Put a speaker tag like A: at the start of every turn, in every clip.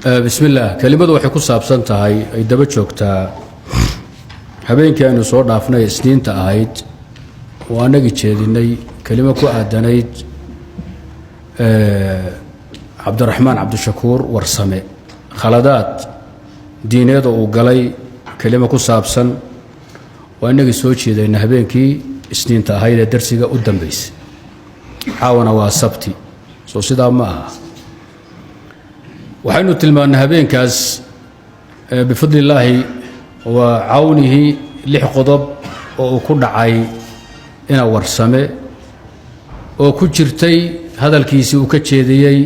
A: بسم الله كلمة waxay ku saabsan tahay ay daba joogtaa habeenkii aynu soo dhaafnay isniinta ahayd oo anagi jeedinay kelimo ku aadanayd Cabdiraxmaan Cabdishakuur Warsame khaladaad diineed oo galay kelimo ku saabsan oo anagi soo jeedayna habeenkii isniinta ahayd ee darsiga u dambeysay xawana waa sabti soo sidaa ma aha waxaynu tilmaannay habeenkaas bifadli illaahi wa cawnihi lix qodob oo ku dhacay ina Warsame oo ku jirtay hadalkiisii uu ka jeediyay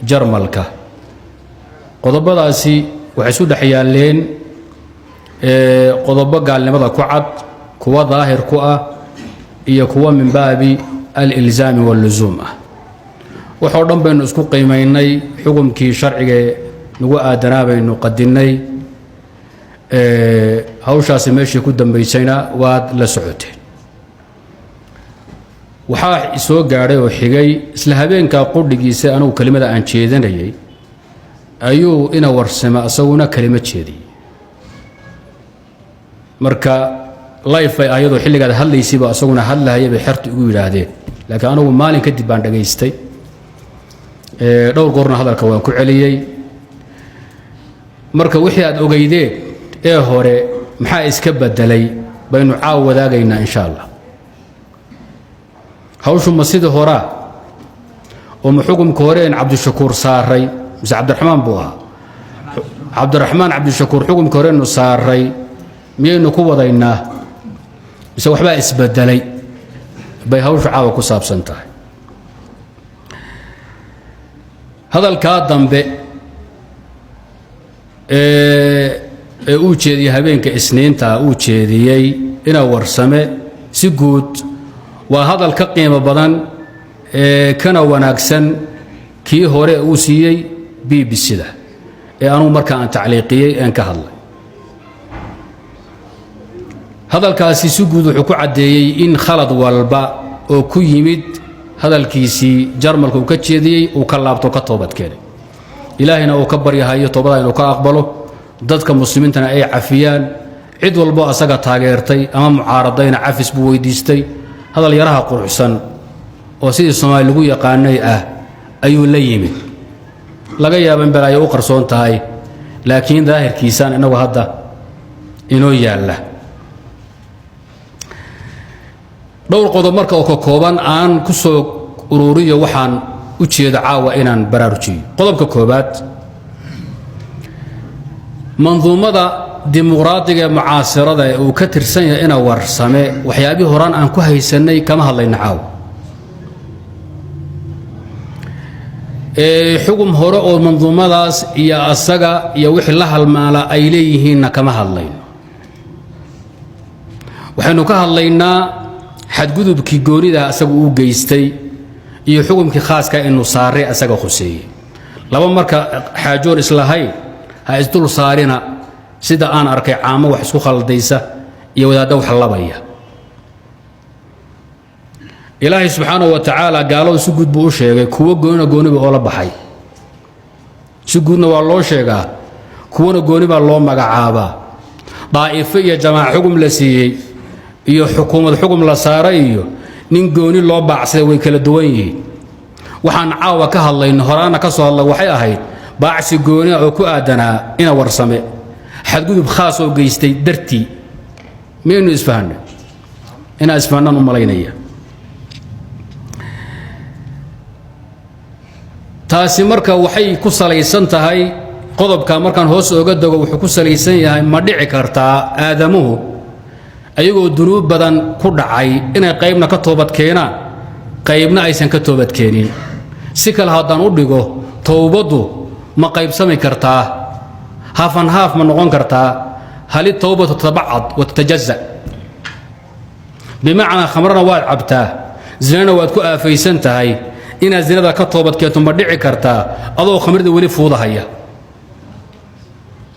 A: Jarmalka qodobadaasi waxay isu dhaxyaaleen qodobo gaalnimada ku cad kuwa daahir ku ah iyo kuwa min baabi al-ilzaam wal-luzum waxoo dhan baynu isku qiimeynay xukumkii sharciga nagu aadanaa baynu qadinay hawshaasi meeshii ku dambaysayna waad la socoteen waxaa soo gaadhay oo xigay isla habeenka qudhigiisa anigu kelimada aan jeedanayay ayuu ina Warsame asaguna kelimo jeediyay marka life ay ayadoo xilligaad hadlaysiiba asaguna hadlaayay bay xirtu ugu yiraahdeen laakiin anigu maalin kadib baan dhageystay dhowr goorna hadalka waan ku celiyay marka wixii aad ogeydeen ee hore maxaa iska bedelay baynu caaw wadaagaynaa insha Allah hawshu masjid hora oo xukumka hore in Cabdishakuur saaray mise Cabdiraxmaan buu ahaa Cabdiraxmaan Cabdishakuur xukumka hore inuu saaray miyaynu ku wadaynaa mise waxbaa isbedelay bay hawshu caaw ku saabsan tahay hadalka dambe uu jeediyay habeenka isniinta uu jeediyay ina Warsame si guud waa hadal ka qiimo badan kana wanaagsan kii hore uu siiyay BBC-da aanu markaa aan tacliiqiyay aan ka hadlay hadalkaasi si guud wuxuu ku cadeeyay in khalad walba oo ku yimid hadalkiisii Jarmalku uu ka jeediyay uu ka laabto ka toobad keenay ilaahina uu ka baryahayo toobada inuu ka aqbalo dadka muslimiintana ay cafiyaan cid walba asaga taageertay ama mucaaradayna cafis buu weydiistay hadal yaraha quruxsan oo sidii Soomaali lagu yaqaanay ayuu la yimid laga yaabo in balaayo u qarsoon tahay laakiin daahirkiisaan inagu hadda inoo yaala dhowr qodob marka oo ka kooban aan ku soo ururiyo waxaan u jeedo caawa inaan baraarujiyo qodobka koobaad manduumada dimuqraadiga mucaasirada ee uu ka tirsan yahay ina Warsame waxyaabii horaan aan ku haysanay kama hadlayna caawa xugum hore oo manduumadaas iyo asaga iyo wixii la halmaala ay leeyihiinna kama hadlayno waxaynu ka hadlaynaa xadgudubkii goonida asagu uu geystay iyo xukumkii khaaska inuu saaray asaga khuseeyay laba marka xaajoon islahay ha isdul saarina sida aan arkay caamo wax isku khaldaysa iyo wadaadda wax labaya ilaahay subxaanahu wa tacaala gaalada si guud buu u sheegay kuwa gooniba oo la baxay si guudna waa loo sheegaa kuwana gooniba loo magacaabaa daa'ifo iyo jamaac xugum la siiyey iyo xukuumad xugum la saaray iyo nin gooni loo baacsaday way kala duwan yihiin waxaan caawa ka hadlayno horaana ka soo hadlay waxay ahayd baacsi gooni oo ku aadanaa ina Warsame xadgudub khaas oo geystay dartii meenu isfahanay ina isfahanan u malaynaya taasi marka waxay ku salaysan tahay qodobka markaan hoos ooga dago wuxuu ku salaysan yahay ma dhici kartaa aadamuhu ayagoo dunuub badan ku dhacay inay qaybna ka toobad keenaan qaybna aysan ka toobad keenin si kale haddaan u dhigo toobadu ma qaybsami kartaa haafan haaf ma noqon kartaa hal tawbatu tabacad wa tatajazza bimacna khamrana waad cabtaa zinana waad ku aafaysan tahay ina zinada ka toobad keento ma dhici kartaa adoo khamrida wali fuudahaya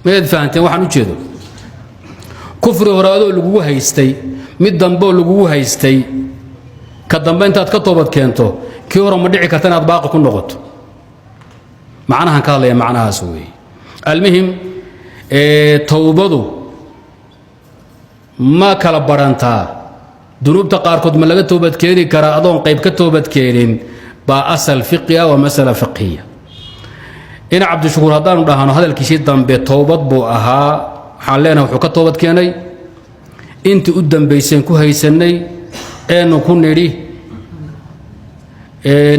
A: meed fahanteen waxaan u jeedo kufri horaado lagu haystay mid dambo lagu haystay ka dambe intaad ka toobad keento kii hore ma dhici karta inaad baaqi ku noqoto معناها كالله معناها سوي المهم توبته ما كلا برانتا ذنوب تقاركض من لقى توبة كيري كرا أظن قيب كتوبة كيرين بأصل فقهية ومسألة فقهية إن عبد الشكور هذان رهانو هذا الكيشيد دم بتوبة بو أها حالنا وحكا توبة كيني أنت قدام بيسن كوهيسني أنو كون نري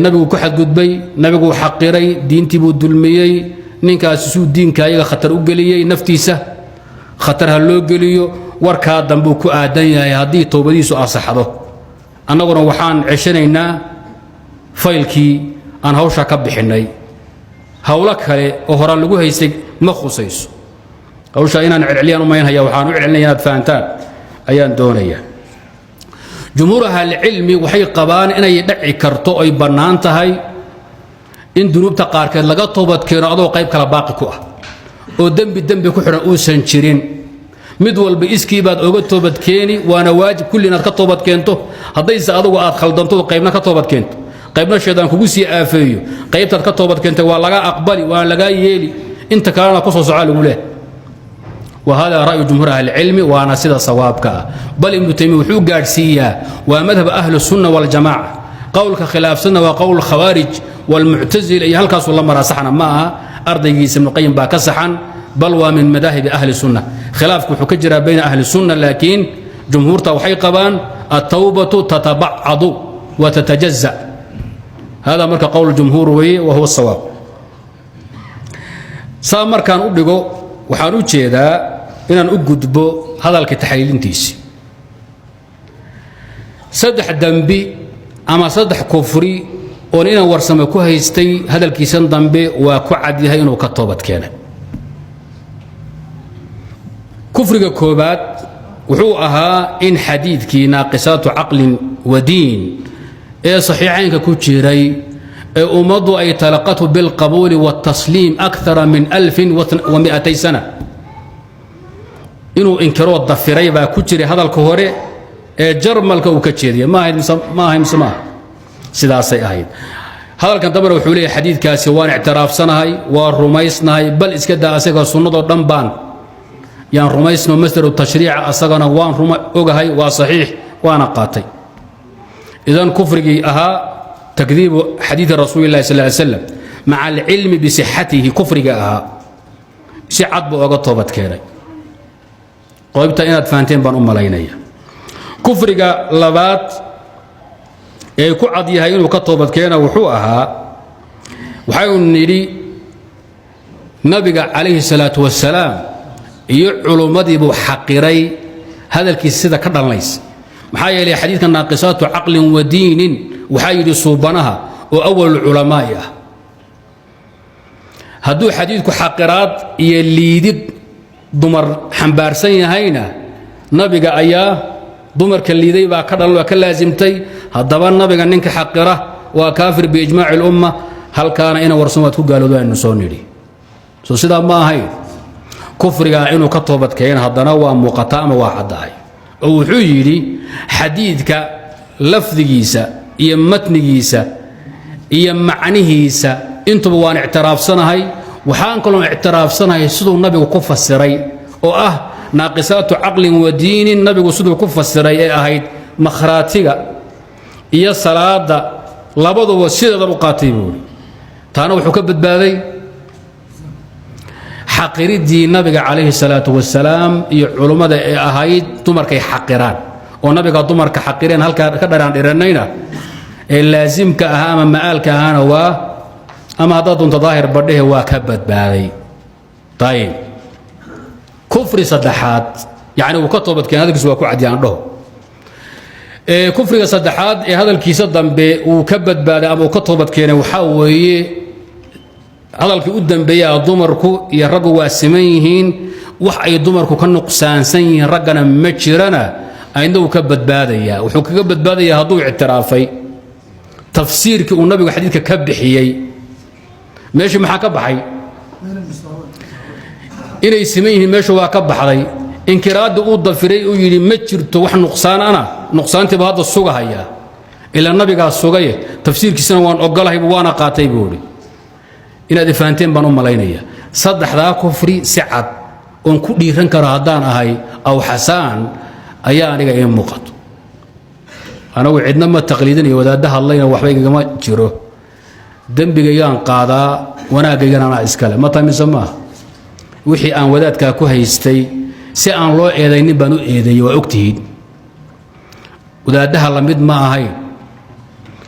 A: نبي كحد قدبي نبي حقيري دينتي بو دلميي نينكا سو دين كايغا خطر اوغليي نفتيسه خطر هلو غليو وركا دنبو كو ادان yahay hadii toobadiisu asaxdo annaguna waxaan ceshanaynaa faylkii aan hawsha ka bixinay hawla kale oo hore lagu haysay ma khusayso hawsha inaan cilciliyaan u maynaya waxaan u cilcilinayaa inaad fahantaan ayaan doonayaa jumhuuraha cilmi waxay qabaan inay dhici karto ay bannaan tahay in dunuubta qaarkeed laga toobad keeno adoo qayb kala baaqi ku ah oo dambi ku xiran uusan jirin mid walba iskii baad oga toobad keeni waana waajib kulli inaad ka toobad keento haddayse adigu aad khaldanto qaybna ka toobad keento qaybna shaydaan kugu sii aafeeyo qaybtaad ka toobad keentay waa laga aqbali waa laga yeeli inta kalena ku soo socaa lagu leeyahay وهذا رأي جمهور أهل العلم وأنا سيدا صوابك بل ابن تيمية وحو قارسية ومذهب أهل السنة والجماعة قولك خلاف سنة وقول الخوارج والمعتزل أي هل كاسوا الله مراسحنا معها أرضي ابن القيم باكسحا بل ومن مذاهب أهل السنة خلافك حكجر بين أهل السنة لكن جمهور توحي قبان التوبة تتبعض وتتجزأ هذا مرك قول الجمهور وهو الصواب سامر كان أبلغو وحانو جيدا inaan u gudbo hadalka taxliilintiisa saddex dambi ama saddex kufri oo inaan warsamo ku haystay hadalkiisan dambe waa ku cad yahay inuu ka toobad keenay kufriga koobaad wuxuu ahaa in xadiidkii naaqisaatu caqlin wa diin ee saxiixaynka ku jiray ee ummadu ay talaqatu bilqabuuli watasliim akthara min 1200 sana inuu inkiroo dafiray baa ku jiray hadalka hore ee jarmalka uu ka jeediyay ma ahayn sama sidaasay ahayd hadalkan dambe wuxuu leeyahay xadiidkaasi waan i'tiraafsanahay waa rumaysnahay bal iska daa asaga sunnado dhanbaan yaan rumaysno masdaru tashriica asagana waan ogahay waa saxiix waana qaatay idan kufrigii ahaa takdiibu xadiid rasuulillahi sallallahu alayhi wasallam maca alcilmi bisixatihi kufriga ahaa si cad buu oga toobad keenay qaybta inaad fahanteen baan u malaynaya kufriga labaad ee ku cad yahay inuu ka toobad keena wuxuu ahaa waxay nidhi nabiga calayhi salaatu wassalaam iyo culumadii buu xaqiray hadalkiisa sida ka dhalanaysa maxaa yeelay xadiidka naaqisaatu caqlin wa diinin waxaa yidhi suubanaha oo awal culamaa'i ah hadduu xadiidku xaqiraad iyo liidid dumar xambaarsan yahayna nabiga ayaa dumarka liiday baa ka dhalan waa ka laasimtay haddaba nabiga ninka xaqira waa kaafir biijmaaci lumma halkaana ina warsumaad ku gaaloodo aynu soo nidhi soo sidaa ma ahayn kufriga inuu ka toobad keena haddana waa muuqata ama waa caddahay oo wuxuu yidhi xadiidka lafdigiisa iyo matnigiisa iyo macnihiisa intuba waan ictiraafsanahay waxaan kaloo ictiraafsanahay siduu nabigu ku fasiray oo ah naaqisaatu caqlin wa diinin nabigu siduu ku fasiray ee ahayd makhraatiga iyo salaada labaduba sideedan u qaatay buuri taana wuxuu ka badbaaday xaqiridii nabiga calayhi salaatu wasalaam iyo culummada ee ahayd dumarkay xaqiraan oo nabiga dumarka xaqireen halkaa ka dharaan dhiranayna ee laasimka ahaa ama ma'aalka ahaana waa ama haddaad doonto daahir badhehe waa ka badbaaday ayib kufri saddexaad yacni uu ka toobad keenay hadalkiisu waa ku caddiyaan dhaho kufriga saddexaad ee hadalkiisa dambe uu ka badbaaday ama uu ka toobad keenay waxaa weeye hadalkii u dambeeyaa dumarku iyo raggu waa siman yihiin wax ay dumarku ka nuqsaansan yihiin raggana ma jirana ayna uu ka badbaadayaa wuxuu kaga badbaadayaa hadduu ictiraafay tafsiirkii uu nabigu xadiidka ka bixiyey meeshii maxaa ka baxay inay siman yihiin meeshu waa ka baxday inkiraadda uu dafiray uu yidhi ma jirto wax nuqsaan ana nuqsaantiiba hadda sugahaya ilaa nabigaa sugaye tafsiirkiisana waan ogolahay waana qaatay buu yidhi inaad fahanteen baan u malaynaya saddexdaa kufri si cad oon ku dhiiran karo haddaan ahay aw xasaan ayaa aniga ii muuqato anagu cidna ma taqliidinayo wadaadda hadlayna waxba igama jiro dembigaygaan qaadaa wanaagaygana anaa iskale ma tamise maaha wixii aan wadaadkaa ku haystay si aan loo eedaynin baan u eedeeyey waa ogtihiin wadaaddaha la mid ma ahayn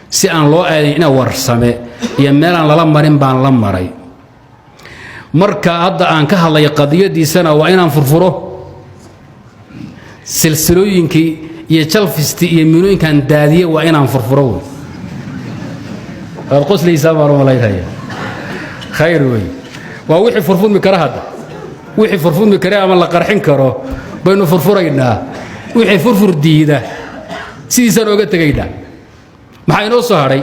A: si aan loo eedayn ina warsame iyo meelaan lala marin baan la maray marka hadda aan ka hadlay qadiyadiisana waa inaan furfuro silsilooyinkii iyo jalfisti iyo minooyinkan daadiye waa inaan furfuro wey waad qoslaysaa baan u malaynaya khayr wey waa wixii furfurmi kara hadda wixii furfurmi kare ama la qarxin karo baynu furfuraynaa wixii furfur diida sidiisaan ooga tegaynaa maxaa inoo soo hadhay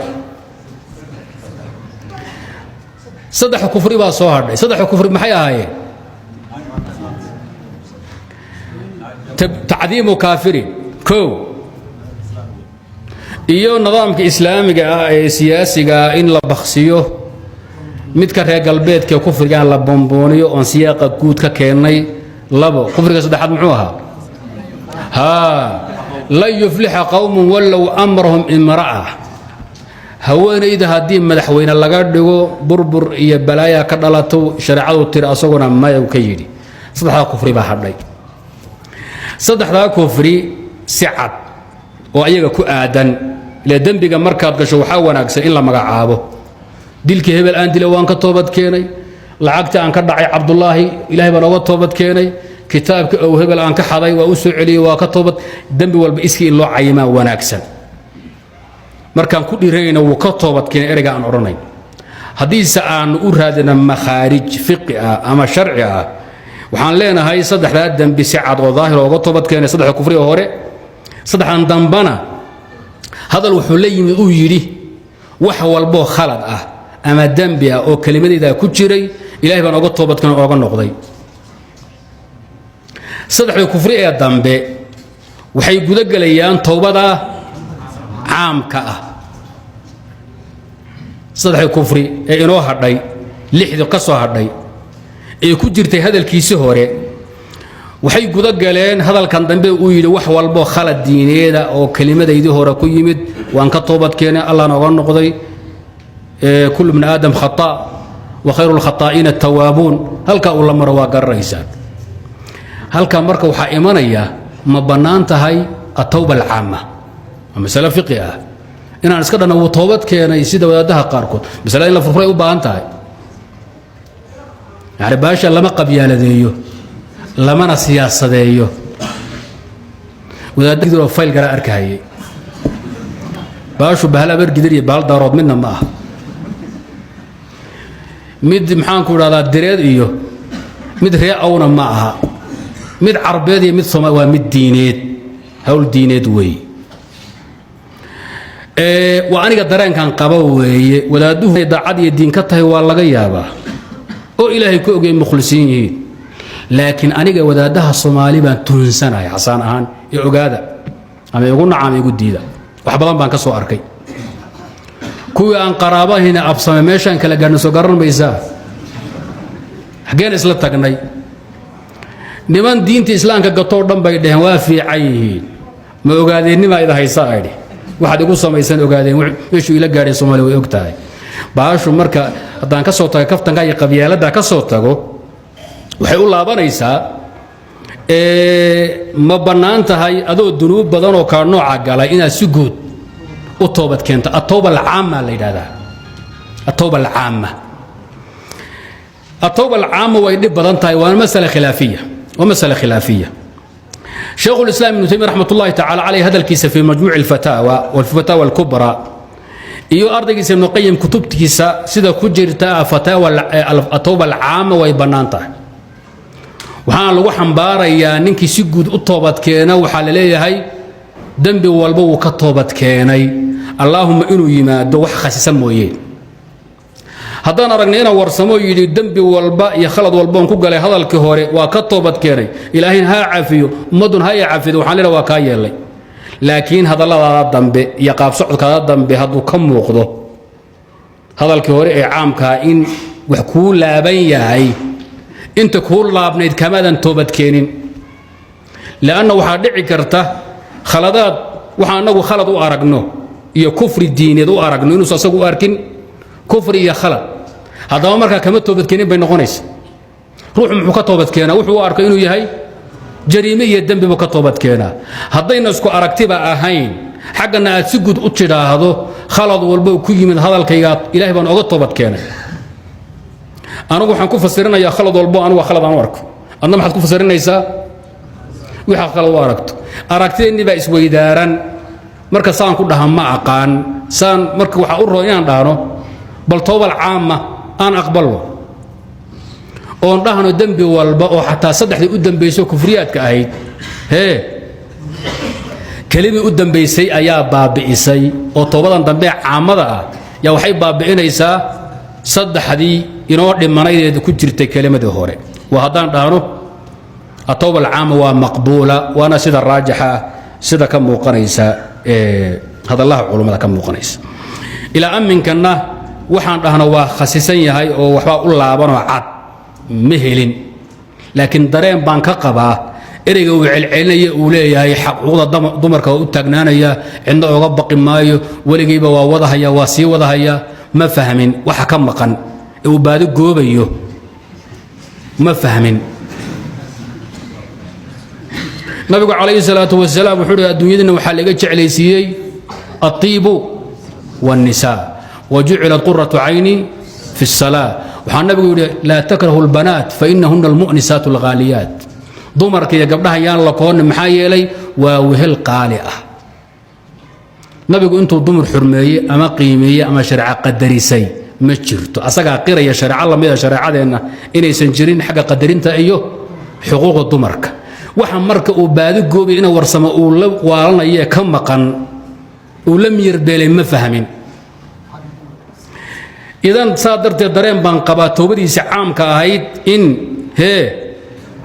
A: saddex kufri baa soo hadhay saddex kufri maxay ahaayeen tacdiimu kaafirin kow iyo nidaamka islaamiga ah ee siyaasiga ah in la baksiyo midka reer galbeedka kufrigaan la bombooniyo oon siyaaqa guud ka keennay labo kufriga saddexaad muxuu ahaa haa lan yuflixa qowmun wallow amrahum imra'a haweenayda haddii madaxweyne laga dhigo burbur iyo balaaya ka dhalato shareecadu tiri asaguna maya ka yidhi saddexdaa kufri baa hadhay saddexdaa kufri si cad oo ayaga ku aadan ila dembiga markaad gasho waxaa wanaagsan in la magacaabo dilkii hebel aan dilay waan ka toobad keenay lacagtii aan ka dhacay cabdullaahi ilaahay baan oga toobad keenay kitaabkii ow hebel aan ka xaday waa u soo celiyey waa ka toobad dembi walba iskii in loo cayimaa wanaagsan markaan ku dhiranayna wuu ka toobad keenay ereyga aan odhanayn haddiise aanu u raadina makhaarij fiqi ah ama sharci ah waxaan leenahay saddexdaa dembi si cad oo daahir ooga toobad keenay saddexda kufriga hore saddexdan dambana hadal wuxuu la yimid uu yidhi wax walboo khalad ah ama dembi ah oo kelimadayda ku jiray ilaahay baan oga toobadkan ooga noqday saddexda kufri ee dambe waxay guda galayaan towbada caamka ah saddexda kufri ee inoo hadhay lixdii ka soo hadhay ee ku jirtay hadalkiisii hore waxay guda galeen hadalkan dambe uu yidhi wax walboo khalad diineeda oo kelimadaydii hore ku yimid waan ka toobad keenay allahna oga noqday kullu bni aadam khata wa khayru lkhataa'iina tawaabuun halkaa uu la maro waa garanaysaan halkaa marka waxaa imanaya ma bannaan tahay atawba alcaama waa masale fiqi ah inaan iska dhanna wuu toobad keenay sida wadaadaha qaarkood masalada in la furfuray u baahan tahay yani baasha lama qabyaaladeeyo lamana siyaasadeeyo wadaadadoo fayl gara arkahayay baashu bahal abargidir iyo bahal daarood midna ma ah mid maxaanku idhahdaa direed iyo mid ree awna ma aha mid carbeed iyo mid soomaali waa mid diineed hawl diineed weeye waa aniga dareenkan qaba weeye wadaaduhu daacad iyo diin ka tahay waa laga yaabaa oo ilaahay ku ogay mukhlisiin yihiin laakiin aniga wadaadaha Soomaali baan tuunsanahay xasaan ahaan ee ogaada ama igu nacam igu diida wax badan baan ka soo arkay kuwii aan qaraabahina absame meeshan kala gaarno soo garan maysaa xageen isla tagnay niman diinta islaamka gato dhan bay dhaheen waa fiican yihiin ma ogaadeenima ida haysa aydi waxaad igu samaysan ogaadeen meeshu ila gaaray Soomaali way ogtahay baashu marka hadaan ka soo tago kaftanka iyo qabyaalada ka soo tago waxay u laabanaysaa ma bannaan tahay adoo dunuub badan oo ka nooca galay inaad si guud u toobad keento atawba alcaama la yiraahdaa atawba alcaama atawba alcaama way dhib badan tahay waa mas'ala khilaafiya شيخ الإسلام ابن تيمية رحمة الله تعالى عليه هذا الكيس في مجموع الفتاوى والفتاوى الكبرى iyo ardaygiisa ibn qayyim kutubtiisa sida ku jirta fataawa atawba alcaama way banaantahay waxaan lagu xambaarayaa ninkii si guud u toobad keena waxa la leeyahay dambi walba uu ka toobad keenay allahumma inuu yimaado wax khasisan mooyee haddaan aragnayna warsamo yidhi dambi walba iyo khalad walba ku galay hadalkii hore waa ka toobad keenay ilaahin ha cafiyo ummadun ha cafido waxaan leeyahay waa ka yeelay laakiin hadallada dambe iyo qaab socodka dambe haduu ka muuqdo hadalkii hore ee caamka in wax ku laaban yahay انت كل لابنيد كمادا توبت كينين لأنه waxaa dhici karta khaladaad waxa anagu khalad u aragno iyo kufri diineed u aragno inuu asagu arkin kufri iyo khalad hadaba marka kama toobad keenin bay noqonaysaa ruux muxuu ka toobad keenaa wuxuu arko inuu yahay jariime iyo dambi buu ka toobad keenaa haddayna isku aragtiba ahayn xaqana aad si guud u tiraahdo khalad walba ku yimid hadalkayga ilaahay baan uga toobad keenay anagu waxaan ku fasirinayaa khalad walba anigu khalad aan arko adna maxaad ku fasirinaysaa waxa khalad u aragto aragteeni baa isweydaaran marka saan ku dhahan ma aqaan saan marka waxa u roo inaan dhaano bal toobal caama aan aqbalo oon dhahno dambi walba oo xataa saddexdii u dambeysay kufriyaadka ahayd kelimii u dambeysay ayaa baabi'isay oo toobadan dambe caamada ah yaa waxay baabi'inaysaa saddexdii inoo dhimanaydeed ku jirtay kelimadii hore waa haddaan dhahno التوبة العامة ومقبولة وأنا سيدا الراجحة سيدا كم موقنيسة هذا الله علماء كم موقنيسة إلى أمن كنا وحان رهنا وخسيسين هاي وحبا الله بنا عاد مهلين لكن درين بانك قبا إريقوا علعيني أولي هاي حقوق ضمرك وتقنانا عند أغبق مايو ولقيب ووضها يا واسي وضها يا ما فهمين وحكم مقن وبادو قوبيو ما فهمين نبي عليه الصلاة والسلام وحول الدنيا وحال جعليسيي الطيب والنساء وجعلت قرة عيني في الصلاة وحال النبي يقول لا تكره البنات فإنهن المؤنسات الغاليات ضمرك يا قبلها يان لكون محايا لي ووهل قالئة نبي يقول أنتم ضمر حرمية أما قيمية أما شرع قدريسي ما جرتوا أصدق قرية شرع الله ما شرع هذا إني سنجرين حق قدرين تأيو حقوق الضمرك waxa marka uu baadi goobi inuu warsamo uu la waalanaya ka maqan uu la miirbeelay ma fahmin idan saadartay dareen baan qabaa toobadiisa caamka ahayd in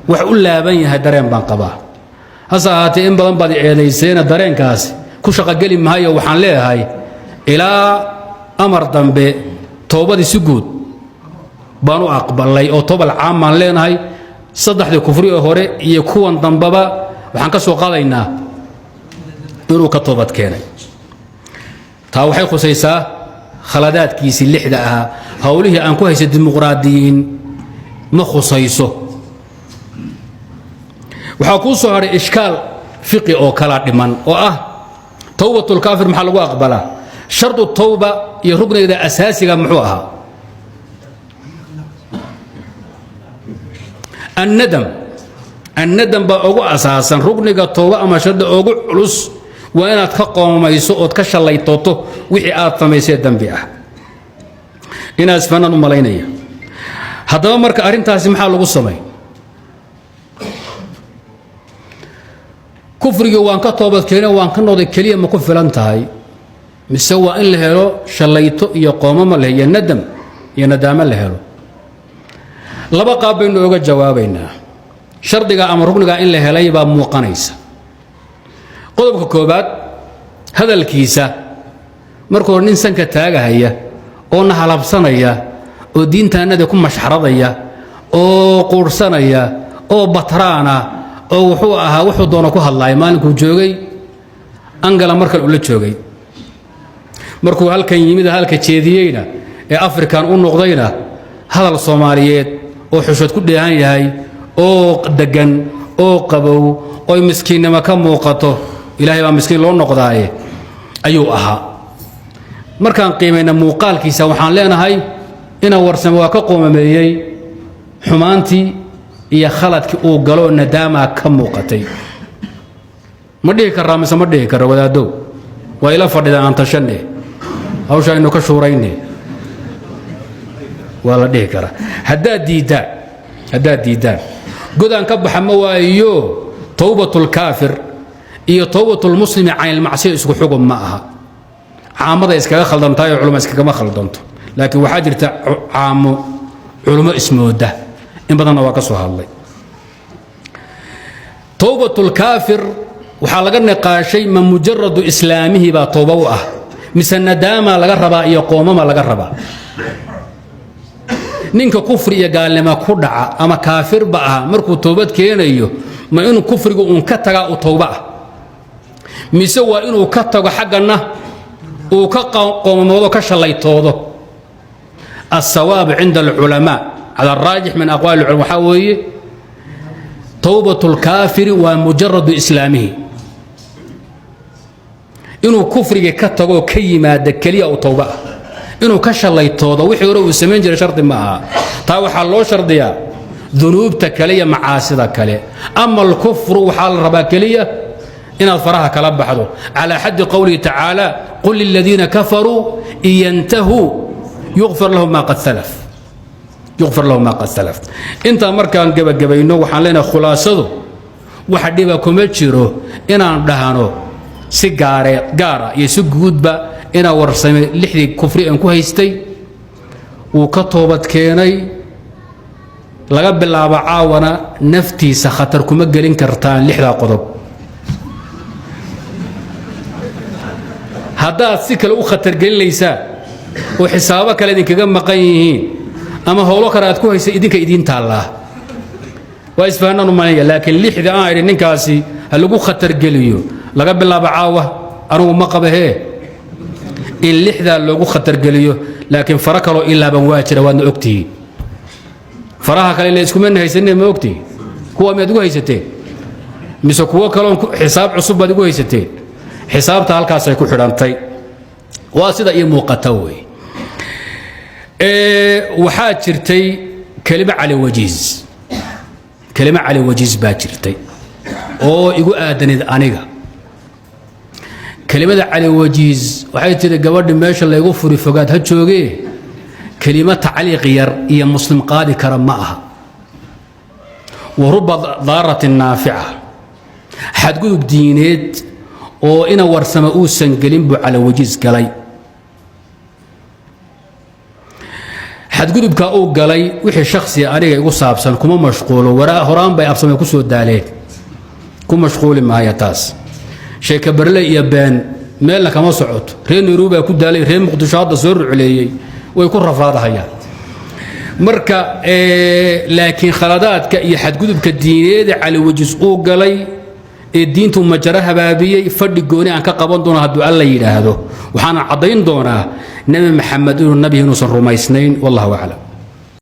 A: wax u laaban yahay dareen baan qabaa hasa haatee in badan baad eedaysayna dareenkaasi ku shaqo gali maayo waxaan leeyahay ilaa amar dambe toobadii si guud baan u aqbalay oo toobal caam aan leenahay saddexdii kufri hore iyo kuwan dambaba waxaan ka soo qaadaynaa inuu ka toobad keenay taa waxay khusaysaa khaladaadkiisii lixda ahaa hawlihii aan ku haysay dimuqraadiyiin ma khusayso waxaa kuu soo haray ishkaal fiqi oo kala dhiman oo ah towbatul kaafir maxaa lagu aqbalaa shardu towba iyo rugnigeeda asaasiga muxuu ahaa الندم بأوجو أساسا ركنك توبة أما شد أوجو علوس وأنا تقوم ما يسوق كشلي توتو وحي آثم يصير دم بيها إن أسفنا نملينية هذا مرك أرين تاسم حال قصمي كفر وان كتوبة كلنا وان كنا ذي كلية ما كفر انتهاي مسوى إن لهلو شليتو يقوم ما له يندم يندم لهلو laba qaab baynu uga jawaabaynaa shardiga ama rugniga in la helay baa muuqanaysa qodobka koobaad hadalkiisa markuu nin sanka taagahaya oo nahalabsanaya oo diintaanada ku mashxaradaya oo quursanaya oo batraana oo wuxuu ahaa wuxuu doono ku hadlay maalinkuu joogay angala markal ula joogay markuu halkan yimid halka jeediyeyna ee afrikan u noqdayna hadal Soomaaliyeed oo xushad ku dheehan yahay oo degan oo qabow oo miskiinnimo ka muuqato ilaahay baa miskiin loo noqdaaye ayuu ahaa markaan qiimeeyna muuqaalkiisa waxaan leenahay ina warsamo waa ka qoomameeyay xumaantii iyo khaladkii uu galo nadaama ka muuqatay ma dhihi karaa mise ma dhihi karo wadaado waa ila fadhida aan tashanne hawsha inuu ka shuuraynay ولا ديكرا هداد ديدان قدان كبح موايو توبة الكافر إيه توبة المسلم عن المعصية اسكو حكم معها عامضة اسكا خلدان تاي علماء اسكا ما خلدانتو لكن وحاجر عام علماء اسمه ده إن بدنا واقصوها الله توبة الكافر وحالقنا قاشي من مجرد إسلامه با توبة مثل ندامة لقربا إيه قومما لقربا ninka kufri iyo gaalnimo ku dhaca ama kaafir ba ah markuu toobad keenayo ma inuu kufrigu uun ka tagaa u tooba ah mise waa inuu ka tago xaggana uu ka qoomoodo ka shalaytoodo الصواب عند العلماء على الراجح من أقوال العلماء حوي توبة الكافر ومجرد إسلامه إنه كفر كتبه كيما دكلية أو توبة إنه كشليتوضه وحي يروي السمين جرى شرط معها طاوح الله شرطيا ذنوب تكلية معاصي كلية أما الكفر وحال رباكلية إن الفراها كلب حدو على حد قوله تعالى قل للذين كفروا إن ينتهوا يغفر لهم ما قد سلف يغفر لهم ما قد سلف انت مركان جبينو waxaan leenahay khulaasadu waxa dhiba kuma jiro inaan dhahano si gaara iyo si guudba ina warsamay lixdii kufri aan ku haystay uu ka toobad keenay laga bilaabo caawana naftiisa khatar kuma gelin kartaan lixda qodob hadaa si kale u khatar gelinaysa oo xisaabo kale idinkaga maqan yihiin ama howlo kale aad ku haysay idinka idin taala waa isfahananu maaya laakiin lixda aan irin ninkaasi ha lagu khatar geliyo laga bilaabo caawa anigu ma qabahe in lixda lagu khatar geliyo laakiin fara kale ilaa ban waajira waadna ogtihiin faraha kale la isku meen haysanay ma ogtihiin kuwa mid ugu haysateen mise kuwa kale xisaab cusub baad ugu haysateen xisaabta halkaas ay ku xidhantay waa sida ii muuqata way waxaa jirtay kelima cali wajiis baa jirtay oo igu aadanid aniga kelimada cali wajiis waxay tiri gabadhi meesha la igu furi fogaad ha joogee kelima tacliiq yar iyo muslim qaadi kara ma aha waruba daaratin naafica xadgudub diineed oo ina warsama uusan gelin buu cali wajiis galay xadgudubka uu galay wixii shakhsi aniga igu saabsan kuma mashquulo horaan bay absamay ku soo daaleen ku mashquuli maaya taas sheeka barle iyo been meel kama socoto reer Nairobi ku daalay reer Muqdisho hadda soo rucleeyay way ku rafaadahayaan marka laakiin khaladaadka iyo xadgudubka diineed cali wajiis uu galay ee diintu majaraha baabiyay fadhi gooni aan ka qaban doono hadduu alla yiraahdo waxaan cadayn doonaa nabi maxamed inuu nabi inuusan rumaysnayn wallahu a'lam